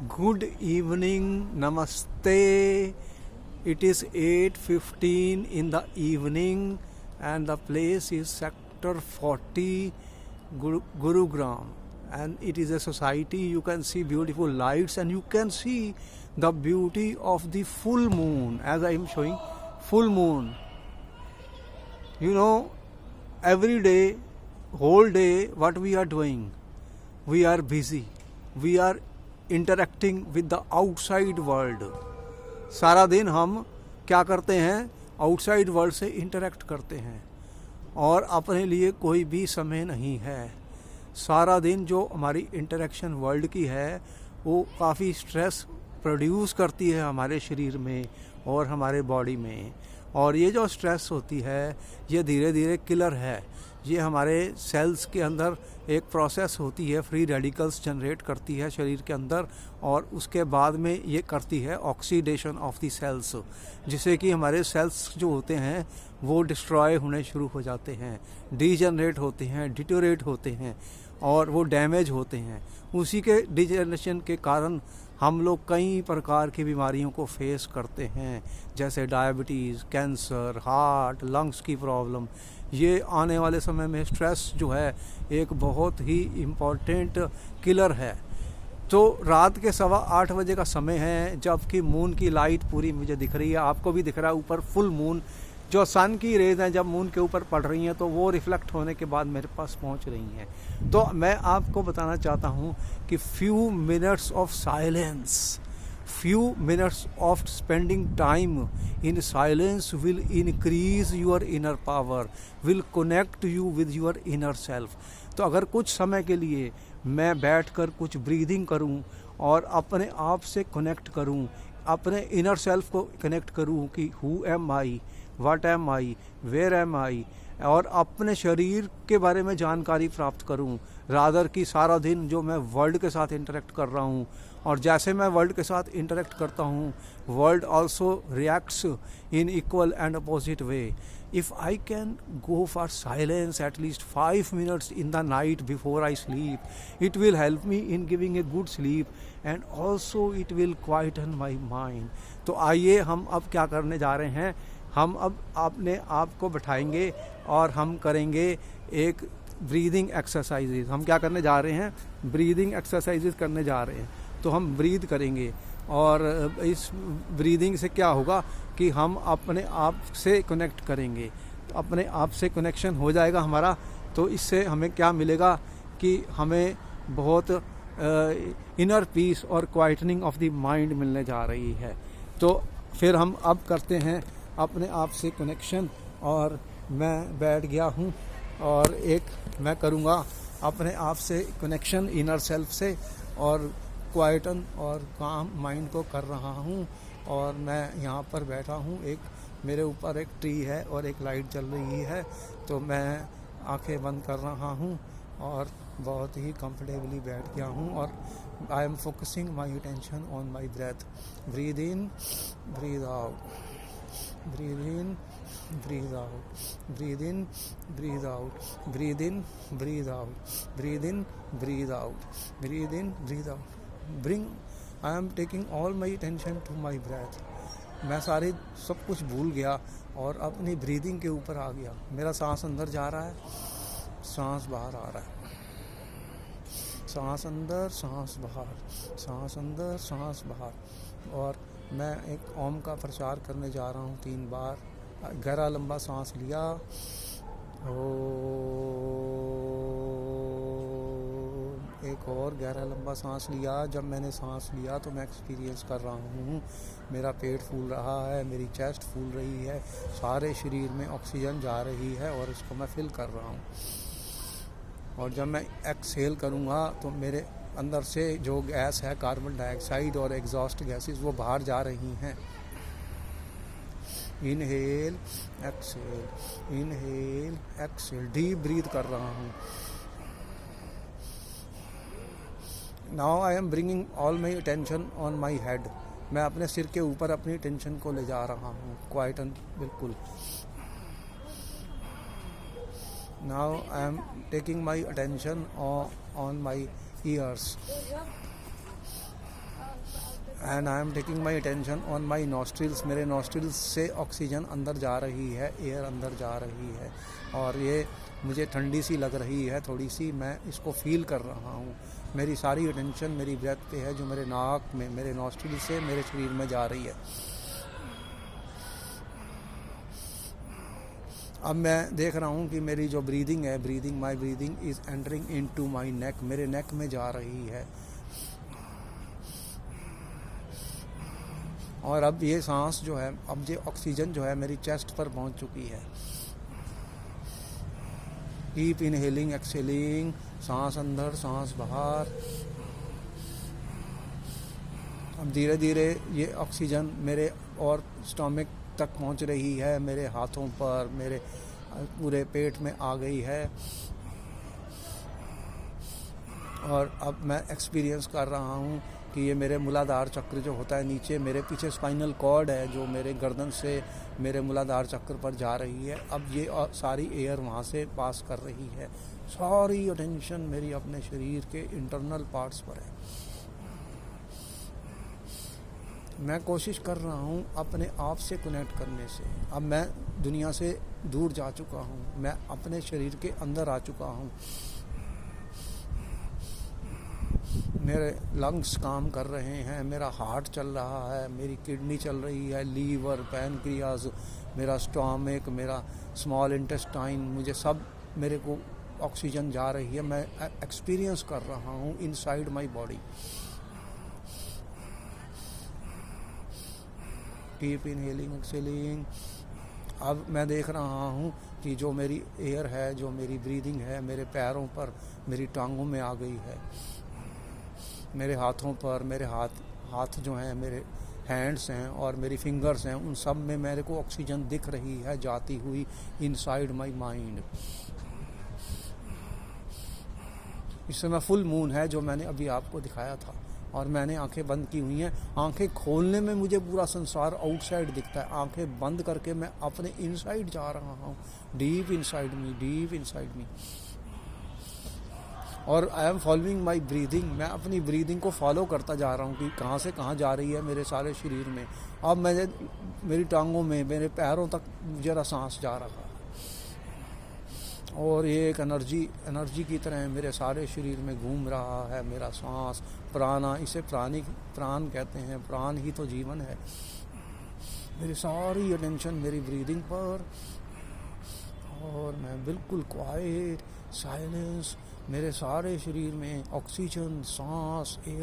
Good evening, namaste. It is 8:15 in the evening and the place is Sector 40, Gurugram. And it is a society. You can see beautiful lights and you can see the beauty of the full moon, as I am showing full moon. You know, every day, whole day, what we are doing, we are busy, we are interacting with the outside world. सारा दिन हम क्या करते हैं, outside world से interact करते हैं और अपने लिए कोई भी समय नहीं है. सारा दिन जो हमारी इंटरेक्शन वर्ल्ड की है वो काफ़ी स्ट्रेस प्रोड्यूस करती है हमारे शरीर में और हमारे बॉडी में. और ये जो स्ट्रेस होती है ये धीरे धीरे किलर है. ये हमारे सेल्स के अंदर एक प्रोसेस होती है, फ्री रेडिकल्स जनरेट करती है शरीर के अंदर और उसके बाद में ये करती है ऑक्सीडेशन ऑफ दी सेल्स, जिससे कि हमारे सेल्स जो होते हैं वो डिस्ट्रॉय होने शुरू हो जाते हैं, डीजनरेट होते हैं, डिटोरेट होते हैं और वो डैमेज होते हैं. उसी के डिजनरेशन के कारण हम लोग कई प्रकार की बीमारियों को फेस करते हैं, जैसे डायबिटीज़, कैंसर, हार्ट, लंग्स की प्रॉब्लम. ये आने वाले समय में स्ट्रेस जो है एक बहुत ही इम्पॉर्टेंट किलर है. तो रात के 8:15 बजे का समय है जबकि मून की लाइट पूरी मुझे दिख रही है, आपको भी दिख रहा है ऊपर फुल मून. जो सन की रेज हैं जब मून के ऊपर पड़ रही हैं तो वो रिफ्लेक्ट होने के बाद मेरे पास पहुंच रही हैं. तो मैं आपको बताना चाहता हूं कि few minutes of silence, few minutes of spending time in silence will increase your inner power, will connect you with your inner self. तो अगर कुछ समय के लिए मैं बैठकर कुछ ब्रीदिंग करूं और अपने आप से कनेक्ट करूं, अपने इनर सेल्फ को कनेक्ट करूं कि who am I, what am I, where am I, और अपने शरीर के बारे में जानकारी प्राप्त करूं, रादर कि सारा दिन जो मैं वर्ल्ड के साथ इंटरेक्ट कर रहा हूं और जैसे मैं वर्ल्ड के साथ इंटरेक्ट करता हूँ world also reacts in equal and opposite way. If I can go for silence at least 5 minutes in the night before I sleep, it will help me in giving a good sleep and also it will quieten my mind. तो आइए हम अब क्या करने जा रहे हैं, हम अब अपने आप को बैठाएंगे और हम करेंगे एक ब्रीदिंग एक्सरसाइजेज. हम क्या करने जा रहे हैं, ब्रीदिंग एक्सरसाइजेज करने जा रहे हैं. तो हम ब्रीद करेंगे और इस ब्रीदिंग से क्या होगा कि हम अपने आप से कनेक्ट करेंगे. अपने आप से कनेक्शन हो जाएगा हमारा तो इससे हमें क्या मिलेगा कि हमें बहुत इनर पीस और क्वाइटनिंग ऑफ द माइंड मिलने जा रही है. तो फिर हम अब करते हैं अपने आप से कनेक्शन और मैं बैठ गया हूँ और एक मैं करूँगा अपने आप से कनेक्शन इनर सेल्फ से और क्वाइटन और काम माइंड को कर रहा हूँ. और मैं यहाँ पर बैठा हूँ, एक मेरे ऊपर एक ट्री है और एक लाइट जल रही है. तो मैं आंखें बंद कर रहा हूँ और बहुत ही कंफर्टेबली बैठ गया हूँ और I am focusing my attention on my breath. Breathe in, breathe out, breathe in, breathe out, breathe in, breathe out, breathe in, breathe out, breathe in, breathe out, breathe in, breathe out. I am taking all my attention to my breath. मैं सारे सब कुछ भूल गया और अपनी breathing के ऊपर आ गया. मेरा सांस अंदर जा रहा है, सांस बाहर आ रहा है, सांस अंदर, सांस बाहर, सांस अंदर, सांस बाहर. और मैं एक ओम का प्रचार करने जा रहा हूँ 3 बार. गहरा लंबा सांस लिया, ओ, एक और गहरा लंबा सांस लिया. जब मैंने सांस लिया तो मैं एक्सपीरियंस कर रहा हूँ मेरा पेट फूल रहा है, मेरी चेस्ट फूल रही है, सारे शरीर में ऑक्सीजन जा रही है और इसको मैं फिल कर रहा हूँ. और जब मैं एक्सहेल करूँगा तो मेरे अंदर से जो गैस है कार्बन डाइऑक्साइड और एग्जॉस्ट गैसेस वो बाहर जा रही हैं. Inhale exhale, inhale exhale, deep breath कर रहा हूँ. Now I am bringing all my attention on my head. मैं अपने सिर के ऊपर अपनी टेंशन को ले जा रहा हूँ, क्वाइटन बिल्कुल. Now I am taking my attention on my ears. And I am taking my attention on my nostrils. मेरे नॉस्ट्रिल्स से ऑक्सीजन अंदर जा रही है, एयर अंदर जा रही है, और ये मुझे ठंडी सी लग रही है थोड़ी सी, मैं इसको फील कर रहा हूँ। मेरी सारी अटेंशन मेरी ब्रेथ पे है, जो मेरे नाक में, मेरे नॉस्ट्रिल से मेरे शरीर में जा रही है। अब मैं देख रहा हूँ कि मेरी जो ब्रीदिंग है, my breathing is entering into my neck, मेरे नेक में जा रही है। और अब ये सांस जो है, अब ये ऑक्सीजन जो है मेरी चेस्ट पर पहुँच चुकी है। कीप इनहेलिंग एक्सहेलिंग, सांस अंदर सांस बाहर। अब धीरे धीरे ये ऑक्सीजन मेरे और स्टमक तक पहुंच रही है, मेरे हाथों पर, मेरे पूरे पेट में आ गई है। और अब मैं एक्सपीरियंस कर रहा हूँ कि ये मेरे मूलाधार चक्र जो होता है नीचे, मेरे पीछे स्पाइनल कॉर्ड है जो मेरे गर्दन से मेरे मूलाधार चक्र पर जा रही है। अब ये सारी एयर वहाँ से पास कर रही है। सारी अटेंशन मेरी अपने शरीर के इंटरनल पार्ट्स पर है। मैं कोशिश कर रहा हूँ अपने आप से कनेक्ट करने से। अब मैं दुनिया से दूर जा चुका हूँ, मैं अपने शरीर के अंदर आ चुका हूँ। मेरे लंग्स काम कर रहे हैं, मेरा हार्ट चल रहा है, मेरी किडनी चल रही है, लीवर, पैनक्रियाज, मेरा स्टमक, मेरा स्मॉल इंटेस्टाइन, मुझे सब, मेरे को ऑक्सीजन जा रही है। मैं एक्सपीरियंस कर रहा हूँ inside my body. Keep inhaling exhaling. अब मैं देख रहा हूँ कि जो मेरी एयर है, जो मेरी ब्रीदिंग है, मेरे पैरों पर, मेरी टांगों में आ गई है, मेरे हाथों पर, मेरे हाथ जो हैं, मेरे हैंड्स हैं और मेरी फिंगर्स हैं, उन सब में मेरे को ऑक्सीजन दिख रही है जाती हुई इनसाइड माय माइंड। इस समय फुल मून है जो मैंने अभी आपको दिखाया था, और मैंने आंखें बंद की हुई हैं। आंखें खोलने में मुझे पूरा संसार आउटसाइड दिखता है, आंखें बंद करके मैं अपने इनसाइड जा रहा हूँ, deep inside me, deep inside me. और I am following my breathing, मैं अपनी ब्रीदिंग को फॉलो करता जा रहा हूँ कि कहाँ से कहाँ जा रही है मेरे सारे शरीर में। अब मेरी टांगों में, मेरे पैरों तक जरा सांस जा रहा है, और ये एक एनर्जी की तरह मेरे सारे शरीर में घूम रहा है। मेरा सांस, प्राणा, इसे प्राण कहते हैं, प्राण ही तो जीवन है। मेरी सारी अटेंशन मेरी ब्रीदिंग पर, और मैं बिल्कुल क्वाइट, साइलेंस, मेरे सारे शरीर में ऑक्सीजन, सांस, एयर